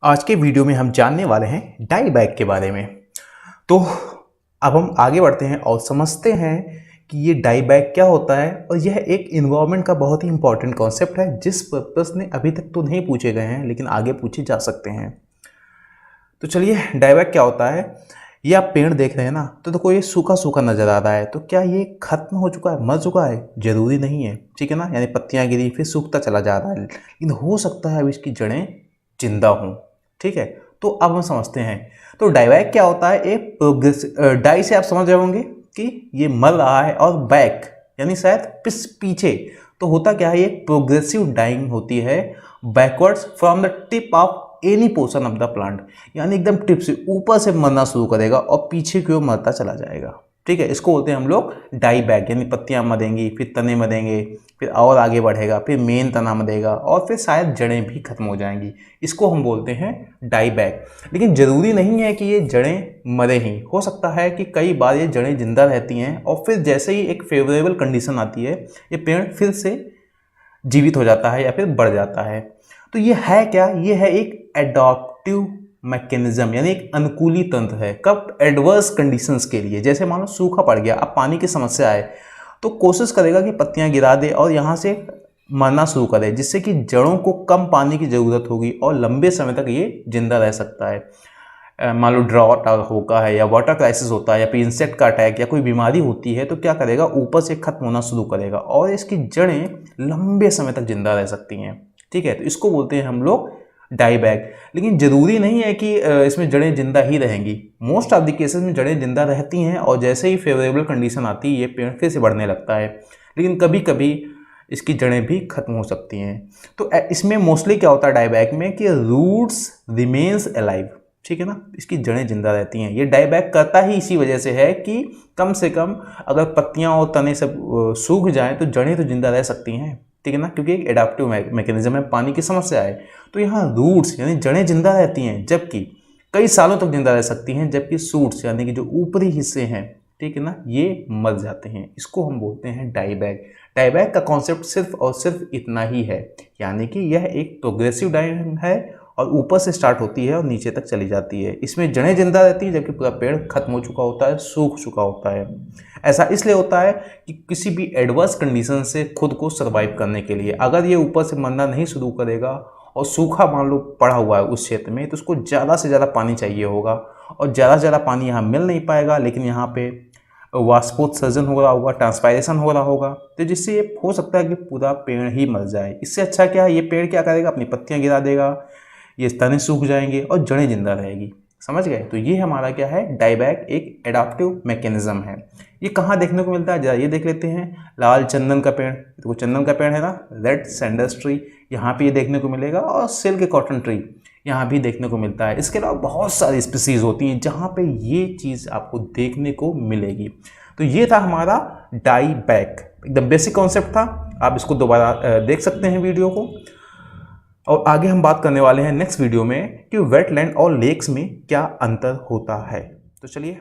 आज के वीडियो में हम जानने वाले हैं डाई बैग के बारे में। तो अब हम आगे बढ़ते हैं और समझते हैं कि ये डाई बैग क्या होता है। और यह एक इन्वायरमेंट का बहुत ही इंपॉर्टेंट कॉन्सेप्ट है जिस पर्पस ने अभी तक तो नहीं पूछे गए हैं लेकिन आगे पूछे जा सकते हैं। तो चलिए, डाई बैग क्या होता है। ये आप पेड़ देख रहे हैं ना, तो देखो ये सूखा सूखा नज़र आ रहा है। तो क्या ये खत्म हो चुका है, मर चुका है? ज़रूरी नहीं है, ठीक है ना। यानी पत्तियाँ गिरी फिर सूखता चला जा रहा है, लेकिन हो सकता है अब इसकी जड़ें जिंदा हों, ठीक है। तो अब हम समझते हैं तो डाई बैग क्या होता है। एक डाई से आप समझ रहे होंगे कि ये मर रहा है, और बैक यानी शायद पीछे। तो होता क्या है, ये प्रोग्रेसिव डाइंग होती है backwards from the tip of any portion of the plant. यानी एकदम टिप से ऊपर से मरना शुरू करेगा और पीछे की ओर मरता चला जाएगा, ठीक है। इसको बोलते हैं हम लोग डाई बैग। यानी पत्तियां मरेंगी, फिर तने मरेंगे, फिर और आगे बढ़ेगा, फिर मेन तना मरेगा और फिर शायद जड़ें भी खत्म हो जाएंगी। इसको हम बोलते हैं डाई बैग। लेकिन ज़रूरी नहीं है कि ये जड़ें मरे ही, हो सकता है कि कई बार ये जड़ें जिंदा रहती हैं और फिर जैसे ही एक फेवरेबल कंडीशन आती है ये पेड़ फिर से जीवित हो जाता है या फिर बढ़ जाता है। तो ये है क्या, ये है एक एडॉप्टिव मैकेनिज्म, यानी एक अनुकूली तंत्र है। कब? एडवर्स कंडीशंस के लिए। जैसे मान लो सूखा पड़ गया, अब पानी की समस्या है, तो कोशिश करेगा कि पत्तियां गिरा दे और यहाँ से मरना शुरू करे, जिससे कि जड़ों को कम पानी की ज़रूरत होगी और लंबे समय तक ये जिंदा रह सकता है। मान लो ड्रॉट होगा है या वाटर क्राइसिस होता है या फिर इंसेक्ट का अटैक या कोई बीमारी होती है, तो क्या करेगा, ऊपर से खत्म होना शुरू करेगा और इसकी जड़ें लंबे समय तक जिंदा रह सकती हैं, ठीक है। तो इसको बोलते हैं हम लोग डाई बैग। लेकिन ज़रूरी नहीं है कि इसमें जड़ें जिंदा ही रहेंगी। मोस्ट ऑफ द केसेस में जड़ें जिंदा रहती हैं और जैसे ही फेवरेबल कंडीशन आती है ये पेड़ फिर से बढ़ने लगता है। लेकिन कभी कभी इसकी जड़ें भी खत्म हो सकती हैं। तो इसमें मोस्टली क्या होता है डाई बैग में कि रूट्स रिमेन्स अलाइव, ठीक है ना, इसकी जड़ें जिंदा रहती हैं। ये डाई बैग करता ही इसी वजह से है कि कम से कम अगर पत्तियाँ और तने सब सूख जाएँ तो जड़ें तो जिंदा रह सकती हैं, ठीक है ना, क्योंकि एक एडाप्टिव मैकेनिज्म है, पानी की समस्या है। तो यहाँ रूट्स यानी जड़ें जिंदा रहती हैं, जबकि कई सालों तक जिंदा रह सकती हैं, जबकि सूट्स यानी कि जो ऊपरी हिस्से हैं, ठीक है ना, ये मर जाते हैं। इसको हम बोलते हैं डाई बैग। डाई बैग का कॉन्सेप्ट सिर्फ और सिर्फ इतना ही है, यानी कि यह एक प्रोग्रेसिव डाइंग है और ऊपर से स्टार्ट होती है और नीचे तक चली जाती है। इसमें जड़ें जिंदा रहती हैं जबकि पूरा पेड़ खत्म हो चुका होता है, सूख चुका होता है। ऐसा इसलिए होता है कि किसी भी एडवर्स कंडीशन से खुद को सर्वाइव करने के लिए अगर ये ऊपर से मरना नहीं शुरू करेगा और सूखा मान लो पड़ा हुआ है उस क्षेत्र में, तो उसको ज़्यादा से ज़्यादा पानी चाहिए होगा और ज़्यादा से ज़्यादा पानी यहाँ मिल नहीं पाएगा। लेकिन यहाँ पे वाष्पोत्सर्जन हो रहा होगा, ट्रांसपायरेशन हो रहा होगा, तो जिससे ये हो सकता है कि पूरा पेड़ ही मर जाए। इससे अच्छा क्या है, ये पेड़ क्या करेगा, अपनी पत्तियाँ गिरा देगा, ये तने सूख जाएंगे और जड़ें जिंदा रहेगी। समझ गए? तो ये हमारा क्या है, डाई बैग एक एडाप्टिव मैकेनिज्म है। ये कहाँ देखने को मिलता है, जरा ये देख लेते हैं। लाल चंदन का पेड़, तो चंदन का पेड़ है ना, रेड सैंडल्स ट्री, यहाँ पे ये देखने को मिलेगा। और सिल्क कॉटन ट्री यहाँ भी देखने को मिलता है। इसके अलावा बहुत सारी स्पीसीज होती हैं जहाँ पे ये चीज़ आपको देखने को मिलेगी। तो ये था हमारा डाई बैग, एकदम बेसिक कॉन्सेप्ट था। आप इसको दोबारा देख सकते हैं वीडियो को। और आगे हम बात करने वाले हैं नेक्स्ट वीडियो में कि वेटलैंड और लेक्स में क्या अंतर होता है। तो चलिए।